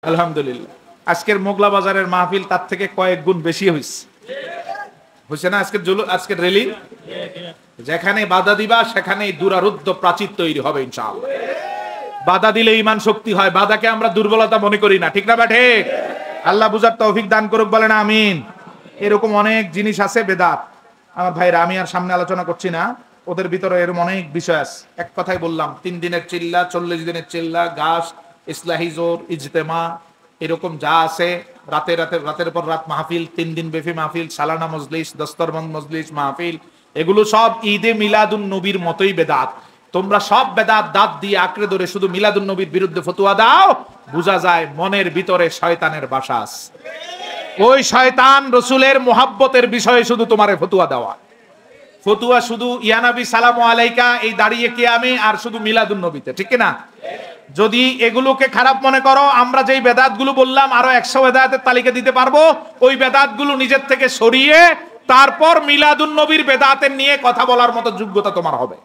আলহামদুলিল্লাহ আজকের মোগলা বাজারের মাহফিল তার থেকে কয়েক গুণ বেশি হয়েছে না আজকের র্যালি যেখানে বাধা দিবা সেখানেই দুরারুদ্ধ প্রাচীর তৈরি হবে ইনশাআল্লাহ। বাধা দিলে ঈমান শক্তি হয়, বাধাকে আমরা দুর্বলতা মনে করি না, ঠিক না ব্যাঠে? আল্লাহ বুঝার তৌফিক দান করুক, বলেন আমিন। এরকম অনেক জিনিস আছে বেদাত, আমার ভাইরা, আমি আর সামনে আলোচনা করছি না, ওদের ভিতরে এরকম অনেক বিষয় আছে। এক কথাই বললাম, 3 দিনের চিল্লা, 40 দিনের চিল্লা, গাছ, ইসলাহি জোর, ইজতেমা, এরকম যা আছে, রাতের পর রাত মাহফিল, 3 দিন ব্যাপী মাহফিল, সালানা মজলিস, দস্তরবন্দ মজলিস, মাহফিল, এগুলো সব ঈদে মিলাদুন নবীর মতোই বেদাত। তোমরা সব বেদাত দাঁত দিয়ে আঁকড়ে ধরে শুধু মিলাদুন নবীর বিরুদ্ধে ফতোয়া দাও, বোঝা যায় মনের ভিতরে শয়তানের বাসা আছে। ওই শয়তান রসুলের মোহাব্বতের বিষয়ে শুধু তোমারে ফতুয়া দেওয়া, ফতুয়া শুধু ইয়া নবী সালামু আলাইকা এই দাঁড়িয়ে কিয়ামে আর শুধু মিলাদুন নবীতে, ঠিক না? যদি এগুলোকে খারাপ মনে করো, আমরা যেই বেদাতগুলো বললাম আরো 100 বেদাতের তালিকা দিতে পারবো। ওই বেদাতগুলো নিজের থেকে সরিয়ে তারপর মিলাদুন নবীর বেদাতের নিয়ে কথা বলার মতো যোগ্যতা তোমার হবে।